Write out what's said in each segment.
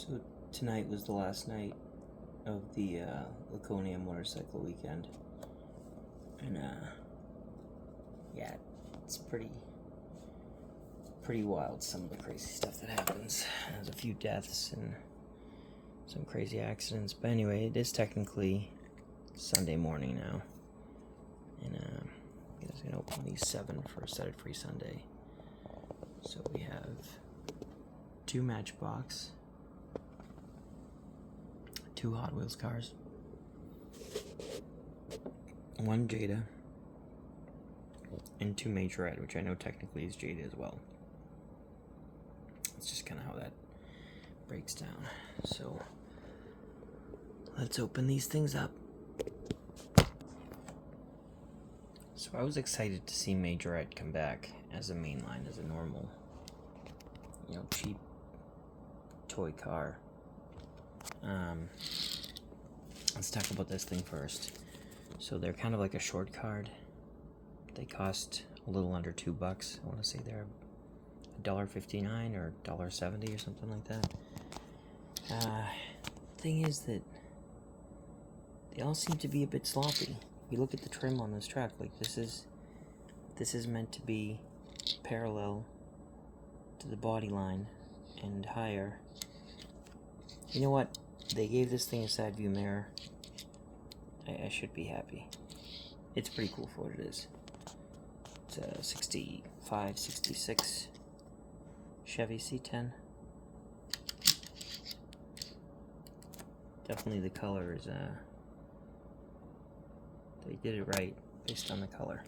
So tonight was the last night of the Laconia motorcycle weekend, and yeah, it's pretty wild, some of the crazy stuff that happens. There's a few deaths and some crazy accidents, but anyway, it is technically Sunday morning now, and I'm gonna open these 7 for Set It Free Sunday. So we have 2 Matchbox, 2 Hot Wheels cars, 1 Jada, and 2 Majorette, which I know technically is Jada as well. That's just kind of how that breaks down. So let's open these things up. So I was excited to see Majorette come back as a mainline, as a normal, cheap toy car. Let's talk about this thing first. So they're kind of like a short card. They cost a little under $2. I want to say they're $1.59 or $1.70 or something like that. Thing is that they all seem to be a bit sloppy. You look at the trim on this truck, like this is meant to be parallel to the body line and higher. You know what? They gave this thing a side view mirror. I should be happy. It's pretty cool for what it is. It's a 65, 66 Chevy C10. Definitely the color is, they did it right based on the color.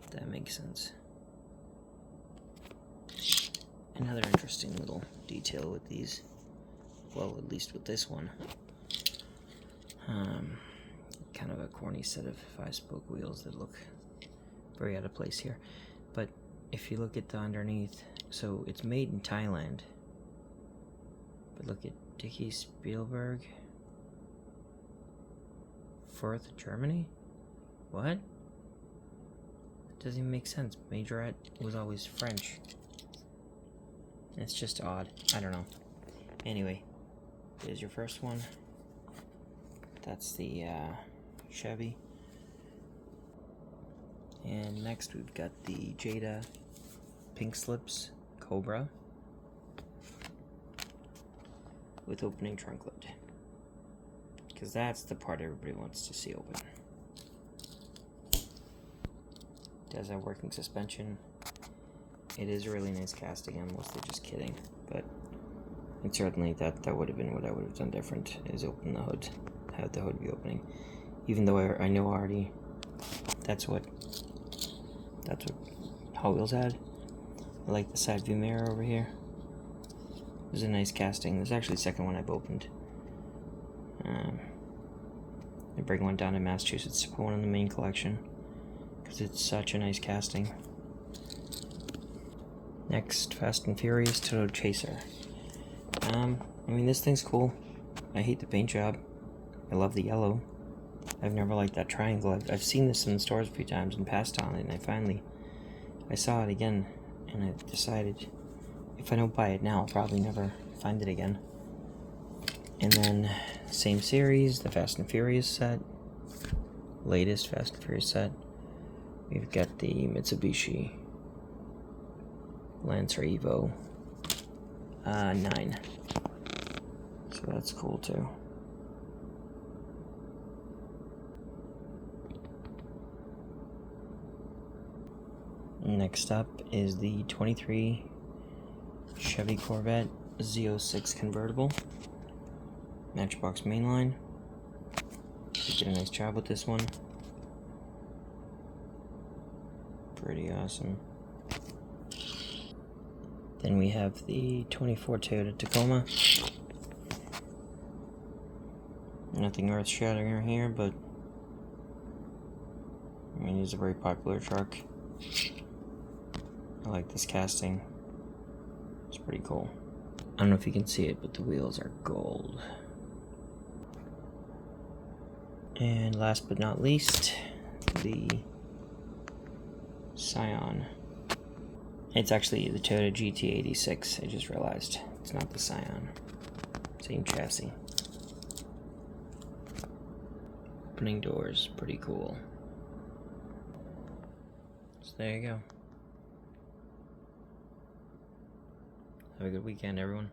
If that makes sense. Another interesting little detail with these, well, at least with this one, kind of a corny set of 5-spoke wheels that look very out of place here. But if you look at the underneath, so it's made in Thailand, but look at Dicky Spielberg, Fürth, Germany? What? That doesn't even make sense. Majorette was always French. It's just odd. I don't know. Anyway, there's your first one. That's the Chevy. And next we've got the Jada Pink Slips Cobra with opening trunk lid. Because that's the part everybody wants to see open. Does have working suspension. It is a really nice casting. I'm mostly just kidding, but and certainly that would have been what I would have done different, is open the hood, have the hood be opening. Even though I know already that's what Hot Wheels had. I like the side view mirror over here. There's a nice casting. There's actually the second one I've opened. I bring one down to Massachusetts to put one in the main collection because it's such a nice casting. Next, Fast and Furious Toto Chaser. I mean, this thing's cool. I hate the paint job. I love the yellow. I've never liked that triangle. I've seen this in the stores a few times and passed on it, and I saw it again, and I decided if I don't buy it now, I'll probably never find it again. And then, same series, the Fast and Furious set, latest Fast and Furious set. We've got the Mitsubishi Lancer Evo 9. So that's cool too. Next up is the 23 Chevy Corvette Z06 convertible. Matchbox mainline. They did a nice job with this one. Pretty awesome. Then we have the 24 Toyota Tacoma. Nothing earth-shattering here, but I mean, it's a very popular truck. I like this casting. It's pretty cool. I don't know if you can see it, but the wheels are gold. And last but not least, the Scion. It's actually the Toyota GT86, I just realized. It's not the Scion. Same chassis. Opening doors, pretty cool. So there you go. Have a good weekend, everyone.